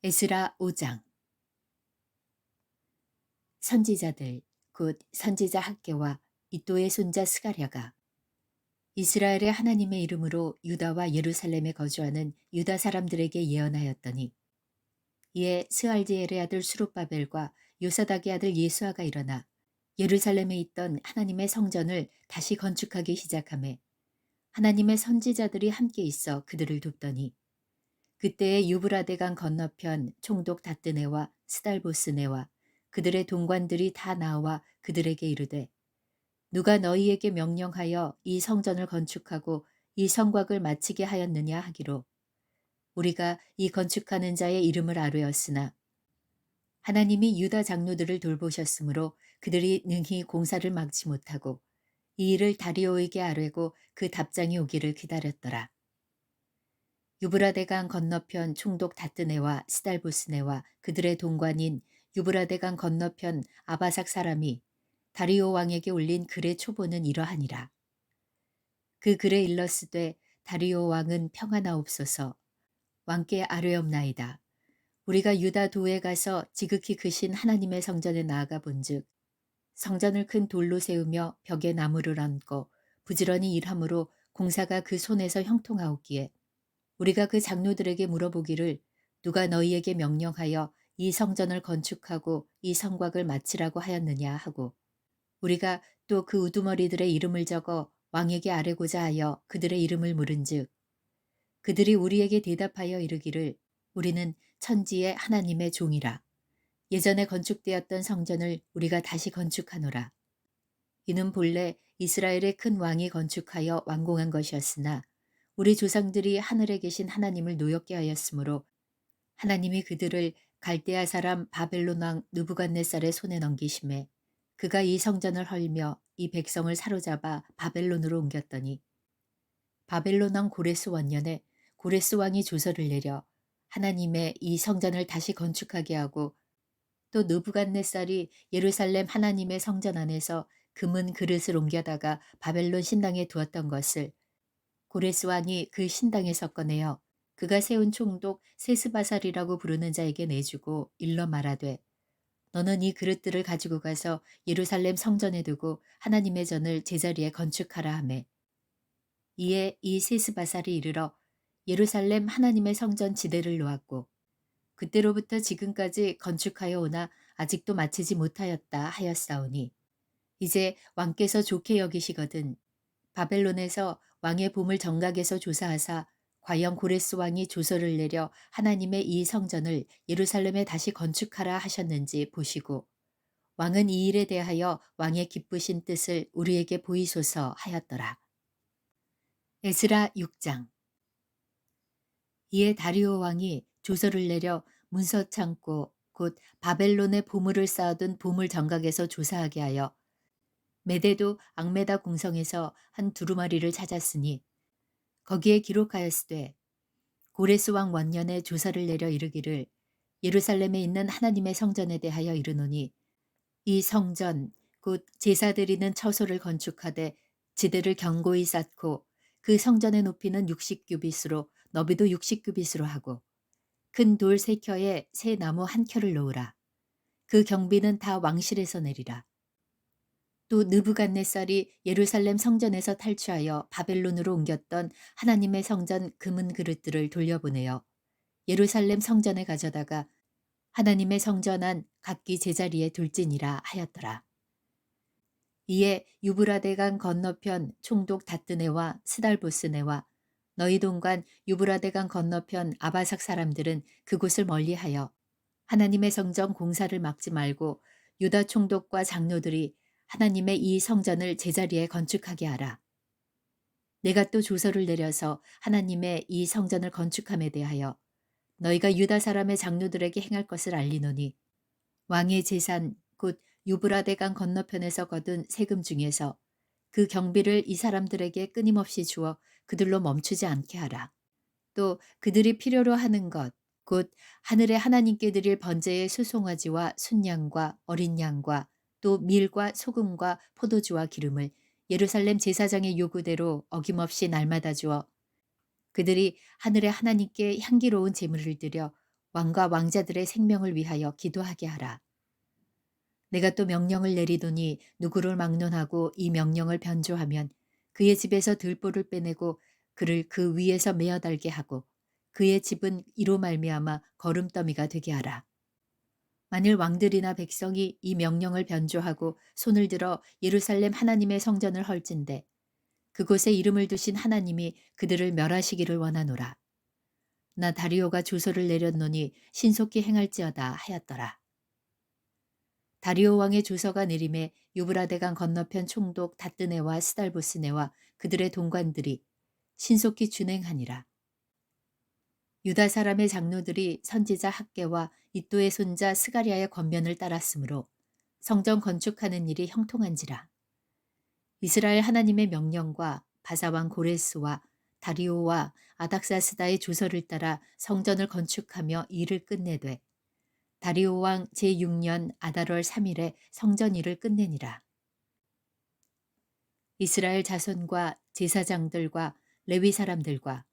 에스라 5장. 선지자들 곧 선지자 학개와 이또의 손자 스가랴가 이스라엘의 하나님의 이름으로 유다와 예루살렘에 거주하는 유다 사람들에게 예언하였더니, 이에 스알디엘의 아들 수룹바벨과 요사닥의 아들 예수아가 일어나 예루살렘에 있던 하나님의 성전을 다시 건축하기 시작하매 하나님의 선지자들이 함께 있어 그들을 돕더니, 그때에 유브라데강 건너편 총독 다뜨네와 스달보스네와 그들의 동관들이 다 나와 그들에게 이르되, 누가 너희에게 명령하여 이 성전을 건축하고 이 성곽을 마치게 하였느냐 하기로, 우리가 이 건축하는 자의 이름을 아뢰었으나 하나님이 유다 장로들을 돌보셨으므로 그들이 능히 공사를 막지 못하고 이 일을 다리오에게 아뢰고 그 답장이 오기를 기다렸더라. 유브라데강 건너편 총독 다뜨네와 스달보스네와 그들의 동관인 유브라데강 건너편 아바삭 사람이 다리오 왕에게 올린 글의 초보는 이러하니라. 그 글에 일렀으되, 다리오 왕은 평안하옵소서. 왕께 아뢰옵나이다. 우리가 유다 도에 가서 지극히 크신 하나님의 성전에 나아가 본즉, 성전을 큰 돌로 세우며 벽에 나무를 얹고 부지런히 일함으로 공사가 그 손에서 형통하옵기에, 우리가 그 장로들에게 물어보기를, 누가 너희에게 명령하여 이 성전을 건축하고 이 성곽을 마치라고 하였느냐 하고, 우리가 또 그 우두머리들의 이름을 적어 왕에게 아뢰고자 하여 그들의 이름을 물은즉, 그들이 우리에게 대답하여 이르기를, 우리는 천지의 하나님의 종이라. 예전에 건축되었던 성전을 우리가 다시 건축하노라. 이는 본래 이스라엘의 큰 왕이 건축하여 완공한 것이었으나 우리 조상들이 하늘에 계신 하나님을 노엽게 하였으므로 하나님이 그들을 갈대아 사람 바벨론 왕 느부갓네살의 손에 넘기심에, 그가 이 성전을 헐며 이 백성을 사로잡아 바벨론으로 옮겼더니, 바벨론 왕 고레스 원년에 고레스 왕이 조서를 내려 하나님의 이 성전을 다시 건축하게 하고, 또 느부갓네살이 예루살렘 하나님의 성전 안에서 금은 그릇을 옮겨다가 바벨론 신당에 두었던 것을 고레스 왕이 그 신당에서 꺼내어 그가 세운 총독 세스바살이라고 부르는 자에게 내주고 일러 말하되, 너는 이 그릇들을 가지고 가서 예루살렘 성전에 두고 하나님의 전을 제자리에 건축하라 하매, 이에 이 세스바살이 이르러 예루살렘 하나님의 성전 지대를 놓았고, 그때로부터 지금까지 건축하여 오나 아직도 마치지 못하였다 하였사오니, 이제 왕께서 좋게 여기시거든 바벨론에서 왕의 보물 정각에서 조사하사 과연 고레스 왕이 조서를 내려 하나님의 이 성전을 예루살렘에 다시 건축하라 하셨는지 보시고, 왕은 이 일에 대하여 왕의 기쁘신 뜻을 우리에게 보이소서 하였더라. 에스라 6장. 이에 다리오 왕이 조서를 내려 문서 창고 곧 바벨론의 보물을 쌓아둔 보물 정각에서 조사하게 하여 메데도 앙메다 궁성에서 한 두루마리를 찾았으니, 거기에 기록하였으되, 고레스 왕 원년에 조사를 내려 이르기를, 예루살렘에 있는 하나님의 성전에 대하여 이르노니, 이 성전 곧 제사 드리는 처소를 건축하되 지대를 견고히 쌓고 그 성전의 높이는 60규빗으로 너비도 60규빗으로 하고 큰 돌 3켜에 새 나무 1켜를 놓으라. 그 경비는 다 왕실에서 내리라. 또 느부갓네살이 예루살렘 성전에서 탈취하여 바벨론으로 옮겼던 하나님의 성전 금은 그릇들을 돌려보내어 예루살렘 성전에 가져다가 하나님의 성전 안 각기 제자리에 둘지니라 하였더라. 이에 유브라데강 건너편 총독 다뜨네와 스달보스네와 너희 동관 유브라데강 건너편 아바삭 사람들은 그곳을 멀리하여 하나님의 성전 공사를 막지 말고 유다 총독과 장로들이 하나님의 이 성전을 제자리에 건축하게 하라. 내가 또 조서를 내려서 하나님의 이 성전을 건축함에 대하여 너희가 유다 사람의 장로들에게 행할 것을 알리노니, 왕의 재산 곧 유브라데강 건너편에서 거둔 세금 중에서 그 경비를 이 사람들에게 끊임없이 주어 그들로 멈추지 않게 하라. 또 그들이 필요로 하는 것 곧 하늘의 하나님께 드릴 번제의 수송아지와 순양과 어린 양과 또 밀과 소금과 포도주와 기름을 예루살렘 제사장의 요구대로 어김없이 날마다 주어 그들이 하늘의 하나님께 향기로운 제물을 드려 왕과 왕자들의 생명을 위하여 기도하게 하라. 내가 또 명령을 내리더니 누구를 막론하고 이 명령을 변조하면 그의 집에서 들보를 빼내고 그를 그 위에서 메어 달게 하고 그의 집은 이로 말미암아 거름더미가 되게 하라. 만일 왕들이나 백성이 이 명령을 변조하고 손을 들어 예루살렘 하나님의 성전을 헐진대 그곳에 이름을 두신 하나님이 그들을 멸하시기를 원하노라. 나 다리오가 조서를 내렸노니 신속히 행할지어다 하였더라. 다리오 왕의 조서가 내림에 유브라데강 건너편 총독 다뜨네와 스달보스네와 그들의 동관들이 신속히 준행하니라. 유다 사람의 장로들이 선지자 학개와 이또의 손자 스가랴의 권면을 따랐으므로 성전 건축하는 일이 형통한지라. 이스라엘 하나님의 명령과 바사왕 고레스와 다리오와 아닥사스다의 조서를 따라 성전을 건축하며 일을 끝내되 다리오 왕 제6년 아달월 3일에 성전 일을 끝내니라. 이스라엘 자손과 제사장들과 레위 사람들과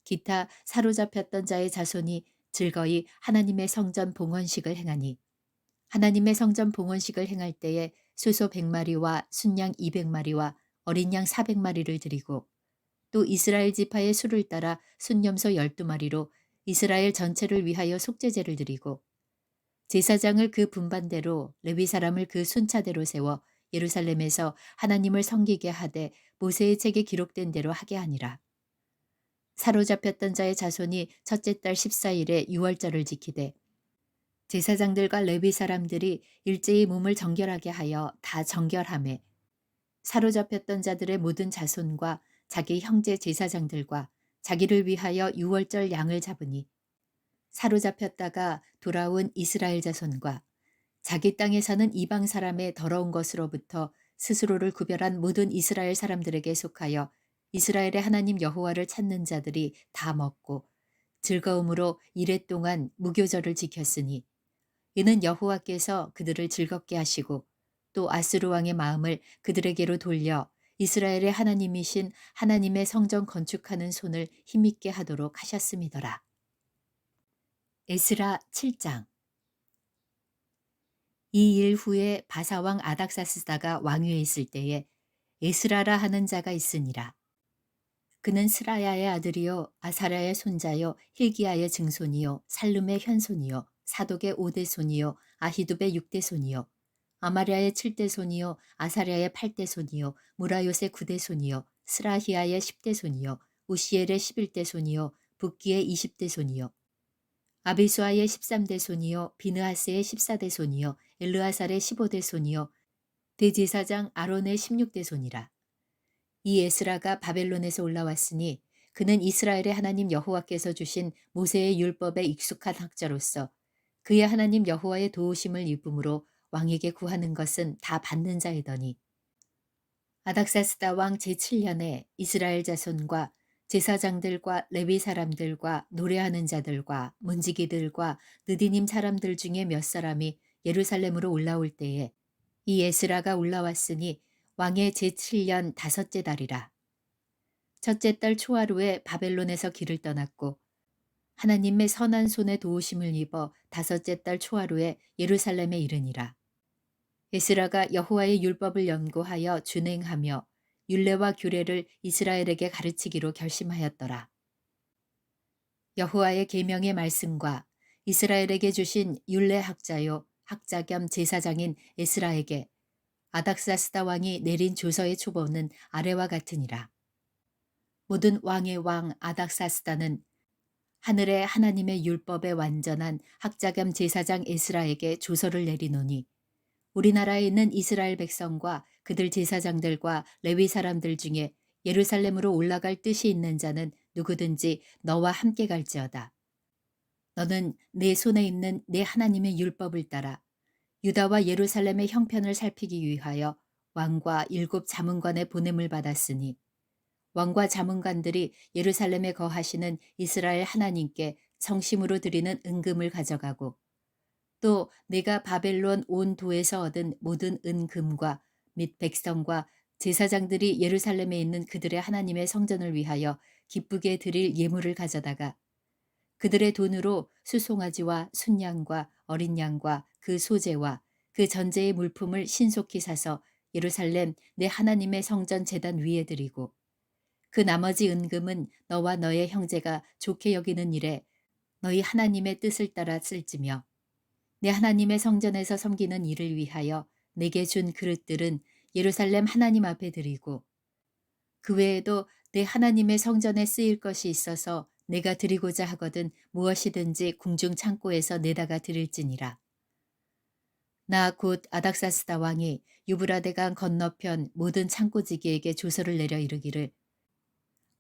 기타 사로잡혔던 자의 자손이 즐거이 하나님의 성전 봉헌식을 행하니 하나님의 성전 봉헌식을 행할 때에 소소 100마리와 순양 200마리와 어린 양 400마리를 드리고 또 이스라엘 지파의 수를 따라 순염소 12마리로 이스라엘 전체를 위하여 속죄제를 드리고 제사장을 그 분반대로 레위 사람을 그 순차대로 세워 예루살렘에서 하나님을 섬기게 하되 모세의 책에 기록된 대로 하게 하니라. 사로잡혔던 자의 자손이 첫째 달 14일에 유월절을 지키되 제사장들과 레위 사람들이 일제히 몸을 정결하게 하여 다 정결하매 사로잡혔던 자들의 모든 자손과 자기 형제 제사장들과 자기를 위하여 유월절 양을 잡으니 사로잡혔다가 돌아온 이스라엘 자손과 자기 땅에 사는 이방 사람의 더러운 것으로부터 스스로를 구별한 모든 이스라엘 사람들에게 속하여 이스라엘의 하나님 여호와를 찾는 자들이 다 먹고 즐거움으로 이레 동안 무교절을 지켰으니 이는 여호와께서 그들을 즐겁게 하시고 또 아스루 왕의 마음을 그들에게로 돌려 이스라엘의 하나님이신 하나님의 성전 건축하는 손을 힘있게 하도록 하셨음이더라. 에스라 7장. 이 일 후에 바사왕 아닥사스다가 왕위에 있을 때에 에스라라 하는 자가 있으니라. 그는 스라야의 아들이요 아사랴의 손자요 힐기야의 증손이요 살룸의 현손이요 사독의 5대손이요 아히둡의 6대손이요 아마랴의 7대손이요 아사랴의 8대손이요 무라요의 9대손이요 스라히야의 10대손이요 우시엘의 11대손이요 붓기의 20대손이요 아비수아의 13대손이요 비느하스의 14대손이요 엘르아살의 15대손이요 대제사장 아론의 16대손이라. 이 에스라가 바벨론에서 올라왔으니 그는 이스라엘의 하나님 여호와께서 주신 모세의 율법에 익숙한 학자로서 그의 하나님 여호와의 도우심을 입음으로 왕에게 구하는 것은 다 받는 자이더니 아닥사스다 왕 제7년에 이스라엘 자손과 제사장들과 레위 사람들과 노래하는 자들과 문지기들과 느디님 사람들 중에 몇 사람이 예루살렘으로 올라올 때에 이 에스라가 올라왔으니 왕의 제7년 다섯째 달이라. 첫째 달 초하루에 바벨론에서 길을 떠났고 하나님의 선한 손에 도우심을 입어 다섯째 달 초하루에 예루살렘에 이르니라. 에스라가 여호와의 율법을 연구하여 준행하며 율례와 규례를 이스라엘에게 가르치기로 결심하였더라. 여호와의 계명의 말씀과 이스라엘에게 주신 율례 학자요 학자 겸 제사장인 에스라에게 아닥사스다 왕이 내린 조서의 초본은 아래와 같으니라. 모든 왕의 왕 아닥사스다는 하늘의 하나님의 율법에 완전한 학자 겸 제사장 에스라에게 조서를 내리노니 우리나라에 있는 이스라엘 백성과 그들 제사장들과 레위 사람들 중에 예루살렘으로 올라갈 뜻이 있는 자는 누구든지 너와 함께 갈지어다. 너는 내 손에 있는 내 하나님의 율법을 따라 유다와 예루살렘의 형편을 살피기 위하여 왕과 7 자문관의 보냄을 받았으니 왕과 자문관들이 예루살렘에 거하시는 이스라엘 하나님께 성심으로 드리는 은금을 가져가고 또 내가 바벨론 온 도에서 얻은 모든 은금과 및 백성과 제사장들이 예루살렘에 있는 그들의 하나님의 성전을 위하여 기쁘게 드릴 예물을 가져다가 그들의 돈으로 수송아지와 순양과 어린 양과 그 소재와 그 전제의 물품을 신속히 사서 예루살렘 내 하나님의 성전 제단 위에 드리고 그 나머지 은금은 너와 너의 형제가 좋게 여기는 일에 너희 하나님의 뜻을 따라 쓸지며 내 하나님의 성전에서 섬기는 일을 위하여 내게 준 그릇들은 예루살렘 하나님 앞에 드리고 그 외에도 내 하나님의 성전에 쓰일 것이 있어서 내가 드리고자 하거든 무엇이든지 궁중 창고에서 내다가 드릴지니라. 나 곧 아닥사스다 왕이 유브라데강 건너편 모든 창고지기에게 조서를 내려 이르기를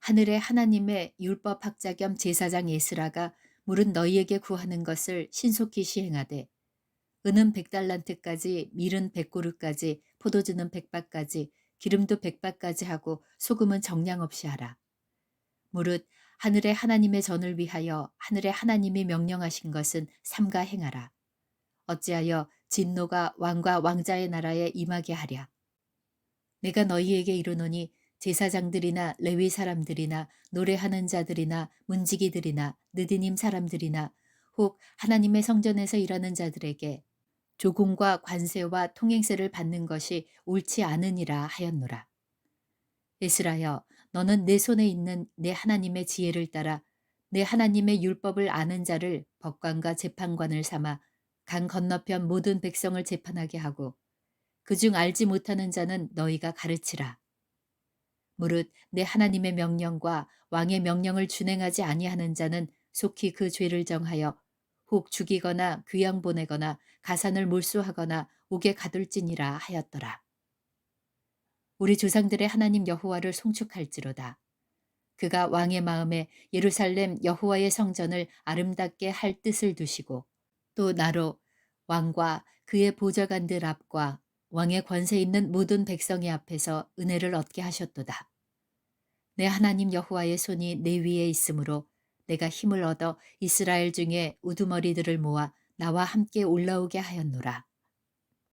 하늘의 하나님의 율법학자 겸 제사장 예스라가 물은 너희에게 구하는 것을 신속히 시행하되 은은 100달란트까지 밀은 100고루까지 포도주는 100바까지 기름도 100바까지 하고 소금은 정량 없이 하라. 무릇 하늘의 하나님의 전을 위하여 하늘의 하나님이 명령하신 것은 삼가 행하라. 어찌하여 진노가 왕과 왕자의 나라에 임하게 하랴. 내가 너희에게 이르노니 제사장들이나 레위 사람들이나 노래하는 자들이나 문지기들이나 느디님 사람들이나 혹 하나님의 성전에서 일하는 자들에게 조공과 관세와 통행세를 받는 것이 옳지 않으니라 하였노라. 에스라여 너는 내 손에 있는 내 하나님의 지혜를 따라 내 하나님의 율법을 아는 자를 법관과 재판관을 삼아 강 건너편 모든 백성을 재판하게 하고 그중 알지 못하는 자는 너희가 가르치라. 무릇 내 하나님의 명령과 왕의 명령을 준행하지 아니하는 자는 속히 그 죄를 정하여 혹 죽이거나 귀양 보내거나 가산을 몰수하거나 옥에 가둘지니라 하였더라. 우리 조상들의 하나님 여호와를 송축할지로다. 그가 왕의 마음에 예루살렘 여호와의 성전을 아름답게 할 뜻을 두시고 또 나로 왕과 그의 보좌관들 앞과 왕의 권세 있는 모든 백성의 앞에서 은혜를 얻게 하셨도다. 내 하나님 여호와의 손이 내 위에 있으므로 내가 힘을 얻어 이스라엘 중에 우두머리들을 모아 나와 함께 올라오게 하였노라.